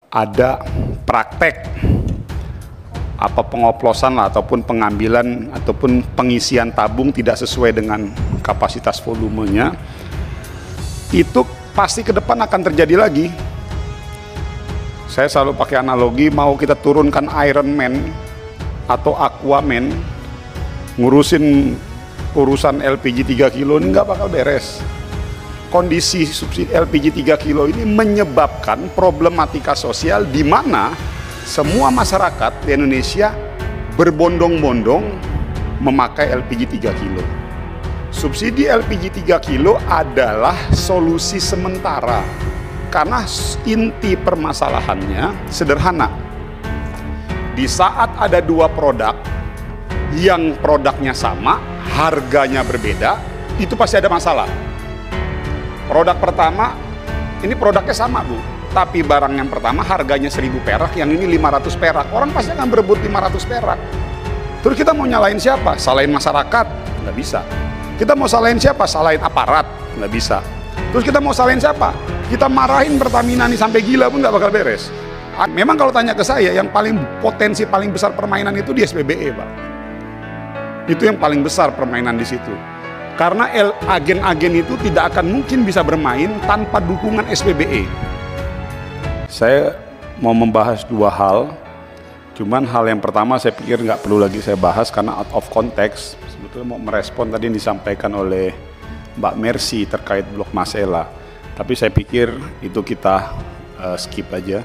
ada praktek pengoplosan lah, ataupun pengambilan ataupun pengisian tabung tidak sesuai dengan kapasitas volumenya, itu pasti ke depan akan terjadi lagi. Saya selalu pakai analogi, mau kita turunkan Iron Man atau Aquaman, ngurusin urusan LPG 3 kilo ini nggak bakal beres. Kondisi subsidi LPG 3 kilo ini menyebabkan problematika sosial di mana semua masyarakat di Indonesia berbondong-bondong memakai LPG 3 kilo. Subsidi LPG 3 kilo adalah solusi sementara, karena inti permasalahannya sederhana. Di saat ada dua produk yang produknya sama, harganya berbeda, itu pasti ada masalah. Produk pertama, ini produknya sama Bu, tapi barang yang pertama harganya 1000 perak, yang ini 500 perak. Orang pasti akan berebut 500 perak. Terus kita mau nyalain siapa? Salahin masyarakat? Nggak bisa. Kita mau salahin siapa? Salahin aparat? Nggak bisa. Terus kita mau salahin siapa? Kita marahin Pertamina nih sampai gila pun nggak bakal beres. Memang kalau tanya ke saya, yang paling potensi paling besar permainan itu di SPBE, Pak. Itu yang paling besar permainan di situ. Karena agen-agen itu tidak akan mungkin bisa bermain tanpa dukungan SPBE. Saya mau membahas dua hal, cuman hal yang pertama saya pikir nggak perlu lagi saya bahas karena out of context. Sebetulnya mau merespon tadi yang disampaikan oleh Mbak Mercy terkait Blok Masela, tapi saya pikir itu kita skip aja.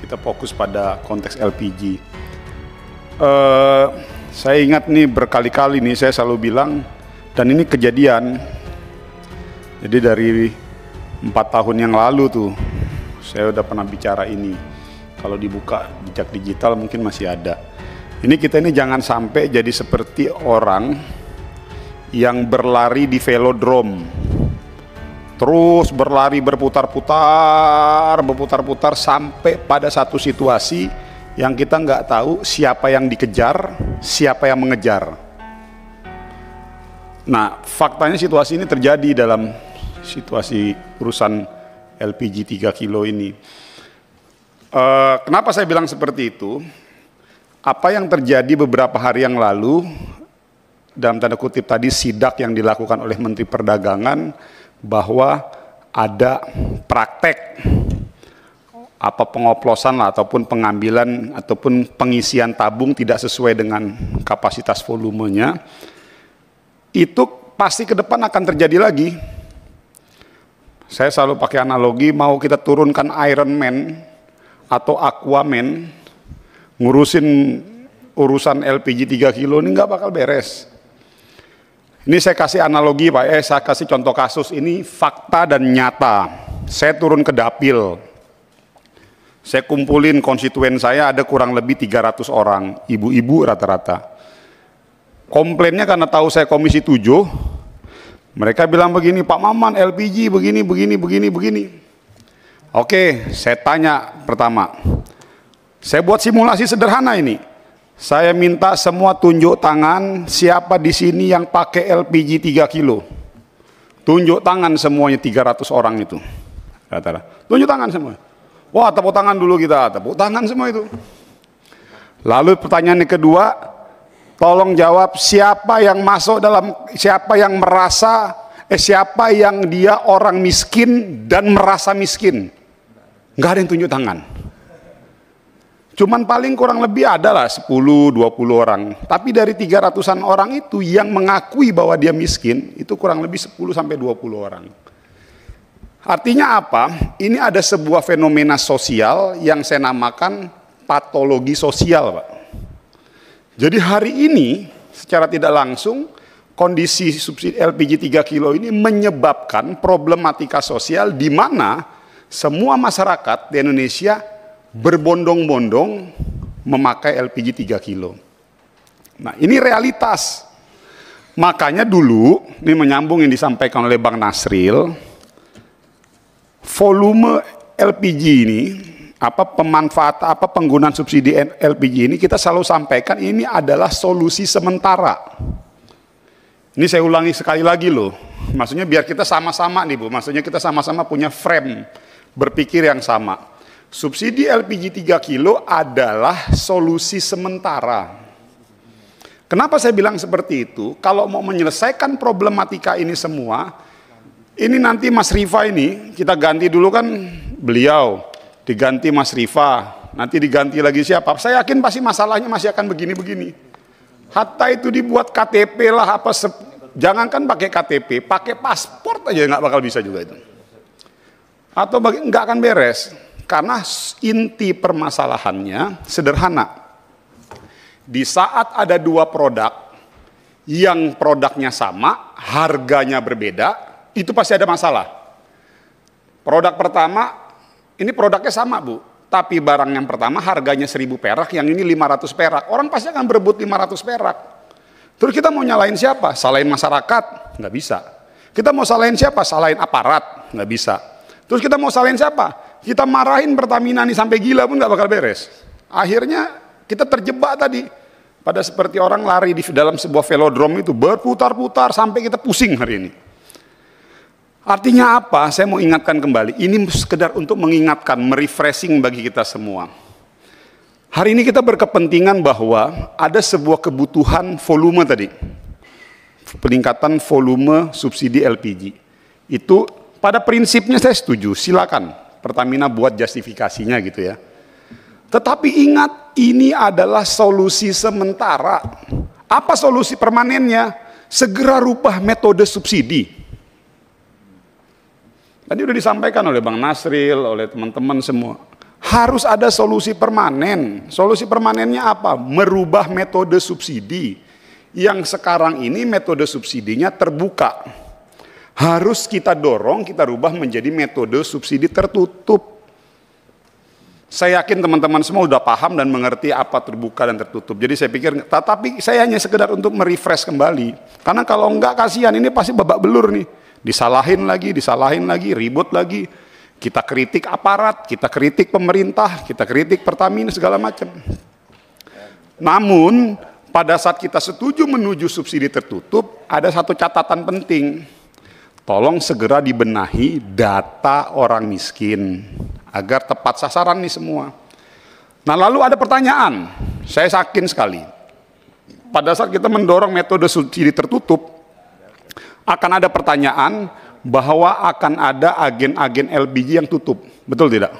Kita fokus pada konteks LPG. Saya ingat nih berkali-kali nih saya selalu bilang, dan ini kejadian. Jadi dari 4 tahun yang lalu tuh saya udah pernah bicara ini. Kalau dibuka jejak digital mungkin masih ada. Kita ini jangan sampai jadi seperti orang yang berlari di velodrome, terus berlari berputar-putar sampai pada satu situasi yang kita nggak tahu siapa yang dikejar, siapa yang mengejar. Nah, faktanya situasi ini terjadi dalam situasi urusan LPG 3 kilo ini. Kenapa saya bilang seperti itu? Apa yang terjadi beberapa hari yang lalu, dalam tanda kutip tadi sidak yang dilakukan oleh Menteri Perdagangan, bahwa ada praktek pengoplosan lah, ataupun pengambilan ataupun pengisian tabung tidak sesuai dengan kapasitas volumenya, itu pasti ke depan akan terjadi lagi. Saya selalu pakai analogi, mau kita turunkan Iron Man atau Aquaman, ngurusin urusan LPG 3 kilo ini nggak bakal beres. Ini saya kasih analogi Pak, saya kasih contoh kasus, ini fakta dan nyata. Saya turun ke dapil, saya kumpulin konstituen saya, ada kurang lebih 300 orang, ibu-ibu rata-rata. Komplainnya karena tahu saya Komisi 7, mereka bilang begini, Pak Maman LPG begini. Oke, saya tanya pertama, saya buat simulasi sederhana ini. Saya minta semua tunjuk tangan siapa di sini yang pakai LPG 3 kilo. Tunjuk tangan semuanya 300 orang itu. Rata-rata. Tunjuk tangan semua. Wah, tepuk tangan dulu kita, tepuk tangan semua itu. Lalu pertanyaan yang kedua, tolong jawab siapa yang masuk dalam, siapa yang merasa, siapa yang dia orang miskin dan merasa miskin. Nggak ada yang tunjuk tangan. Cuman paling kurang lebih adalah 10-20 orang. Tapi dari 300-an orang itu yang mengakui bahwa dia miskin, itu kurang lebih 10-20 orang. Artinya apa? Ini ada sebuah fenomena sosial yang saya namakan patologi sosial, Pak. Jadi hari ini secara tidak langsung kondisi subsidi LPG 3 kilo ini menyebabkan problematika sosial di mana semua masyarakat di Indonesia berbondong-bondong memakai LPG 3 kilo. Nah, ini realitas. Makanya dulu, ini menyambung yang disampaikan oleh Bang Nasril, volume LPG ini, penggunaan subsidi LPG ini kita selalu sampaikan ini adalah solusi sementara. Ini saya ulangi sekali lagi loh. Maksudnya biar kita sama-sama nih Bu, maksudnya kita sama-sama punya frame berpikir yang sama. Subsidi LPG 3 kilo adalah solusi sementara. Kenapa saya bilang seperti itu? Kalau mau menyelesaikan problematika ini semua, ini nanti Mas Rifa ini, kita ganti dulu kan beliau, diganti Mas Rifa, nanti diganti lagi siapa? Saya yakin pasti masalahnya masih akan begini-begini. Hatta itu dibuat KTP lah, jangankan pakai KTP, pakai paspor aja nggak bakal bisa juga itu. Atau nggak akan beres. Karena inti permasalahannya sederhana. Di saat ada dua produk yang produknya sama, harganya berbeda, itu pasti ada masalah. Produk pertama, ini produknya sama Bu, tapi barang yang pertama harganya 1.000 perak, yang ini 500 perak. Orang pasti akan berebut 500 perak. Terus kita mau nyalain siapa? Salahin masyarakat? Nggak bisa. Kita mau salahin siapa? Salahin aparat? Nggak bisa. Terus kita mau salahin siapa? Kita marahin Pertamina nih sampai gila pun nggak bakal beres. Akhirnya kita terjebak tadi pada seperti orang lari di dalam sebuah velodrome itu berputar-putar sampai kita pusing hari ini. Artinya apa? Saya mau ingatkan kembali. Ini sekedar untuk mengingatkan, merefreshing bagi kita semua. Hari ini kita berkepentingan bahwa ada sebuah kebutuhan volume tadi. Peningkatan volume subsidi LPG. Itu pada prinsipnya saya setuju, silakan. Pertamina buat justifikasinya gitu ya. Tetapi ingat, ini adalah solusi sementara. Apa solusi permanennya? Segera rubah metode subsidi. Tadi udah disampaikan oleh Bang Nasril, oleh teman-teman semua. Harus ada solusi permanen. Solusi permanennya apa? Merubah metode subsidi. Yang sekarang ini metode subsidinya terbuka. Harus kita dorong, kita rubah menjadi metode subsidi tertutup. Saya yakin teman-teman semua sudah paham dan mengerti apa terbuka dan tertutup. Jadi saya pikir, tapi saya hanya sekedar untuk merefresh kembali. Karena kalau enggak kasihan, ini pasti babak belur nih. Disalahin lagi, ribut lagi. Kita kritik aparat, kita kritik pemerintah, kita kritik Pertamina, segala macam. Namun, pada saat kita setuju menuju subsidi tertutup, ada satu catatan penting. Tolong segera dibenahi data orang miskin agar tepat sasaran nih semua. Nah lalu ada pertanyaan, saya yakin sekali. Pada saat kita mendorong metode subsidi tertutup, akan ada pertanyaan bahwa akan ada agen-agen LPG yang tutup. Betul tidak?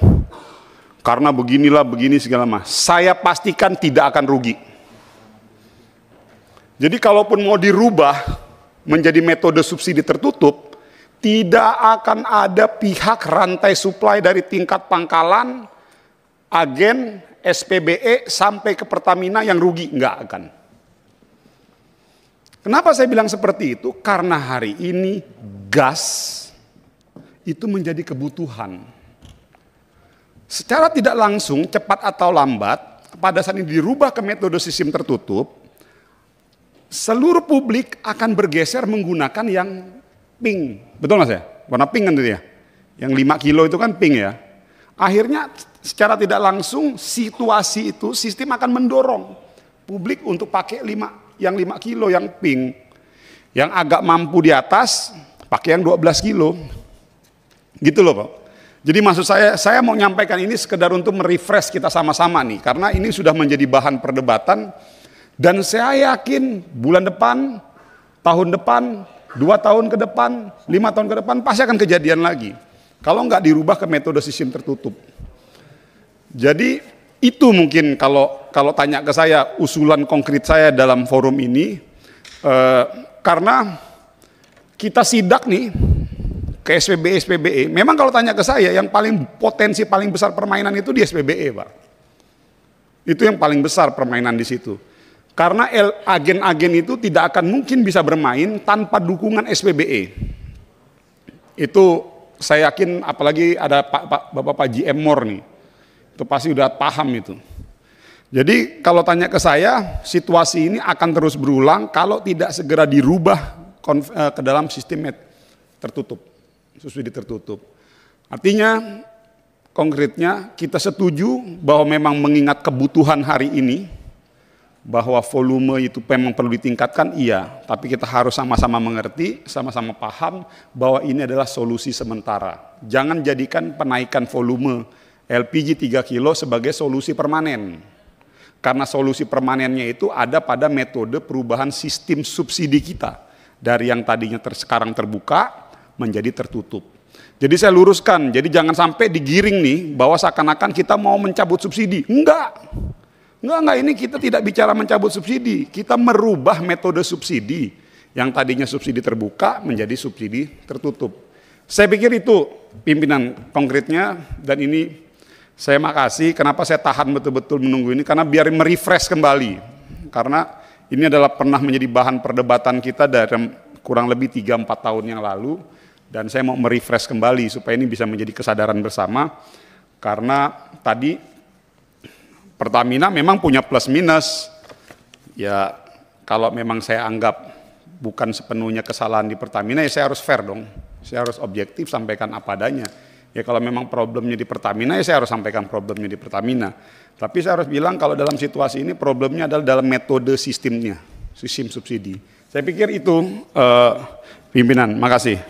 Karena beginilah, begini segala macam. Saya pastikan tidak akan rugi. Jadi kalaupun mau dirubah menjadi metode subsidi tertutup, tidak akan ada pihak rantai suplai dari tingkat pangkalan, agen, SPBE, sampai ke Pertamina yang rugi. Enggak akan. Kenapa saya bilang seperti itu? Karena hari ini gas itu menjadi kebutuhan. Secara tidak langsung, cepat atau lambat, pada saat ini dirubah ke metode sistem tertutup, seluruh publik akan bergeser menggunakan yang pink. Betul Mas ya? Warna pink kan itu ya? Yang 5 kilo itu kan pink ya. Akhirnya secara tidak langsung situasi itu sistem akan mendorong publik untuk pakai yang 5 kilo yang pink. Yang agak mampu di atas pakai yang 12 kilo. Gitu loh Pak. Jadi maksud saya mau nyampaikan ini sekedar untuk merefresh kita sama-sama nih. Karena ini sudah menjadi bahan perdebatan. Dan saya yakin bulan depan, tahun depan, 2 tahun ke depan, 5 tahun ke depan pasti akan kejadian lagi. Kalau nggak dirubah ke metode sistem tertutup. Jadi itu mungkin kalau tanya ke saya usulan konkret saya dalam forum ini, karena kita sidak nih ke SPBE. Memang kalau tanya ke saya yang potensi paling besar permainan itu di SPBE Pak. Itu yang paling besar permainan di situ. Karena agen-agen itu tidak akan mungkin bisa bermain tanpa dukungan SPBE. Itu saya yakin, apalagi ada Bapak GM Mor nih, itu pasti udah paham itu. Jadi kalau tanya ke saya, situasi ini akan terus berulang kalau tidak segera dirubah ke dalam sistem tertutup, subsidi tertutup. Artinya konkretnya kita setuju bahwa memang mengingat kebutuhan hari ini, bahwa volume itu memang perlu ditingkatkan, iya. Tapi kita harus sama-sama mengerti, sama-sama paham bahwa ini adalah solusi sementara. Jangan jadikan penaikan volume LPG 3 kilo sebagai solusi permanen. Karena solusi permanennya itu ada pada metode perubahan sistem subsidi kita. Dari yang tadinya sekarang terbuka menjadi tertutup. Jadi saya luruskan, jadi jangan sampai digiring nih bahwa seakan-akan kita mau mencabut subsidi. Enggak, ini kita tidak bicara mencabut subsidi. Kita merubah metode subsidi yang tadinya subsidi terbuka menjadi subsidi tertutup. Saya pikir itu pimpinan konkretnya, dan ini saya makasih kenapa saya tahan betul-betul menunggu ini, karena biar merefresh kembali. Karena ini adalah pernah menjadi bahan perdebatan kita dari kurang lebih 3-4 tahun yang lalu, dan saya mau merefresh kembali supaya ini bisa menjadi kesadaran bersama. Karena tadi Pertamina memang punya plus minus. Ya kalau memang saya anggap bukan sepenuhnya kesalahan di Pertamina, ya saya harus fair dong. Saya harus objektif, sampaikan apa adanya. Ya kalau memang problemnya di Pertamina, ya saya harus sampaikan problemnya di Pertamina. Tapi saya harus bilang kalau dalam situasi ini problemnya adalah dalam metode sistemnya, sistem subsidi. Saya pikir itu pimpinan, makasih.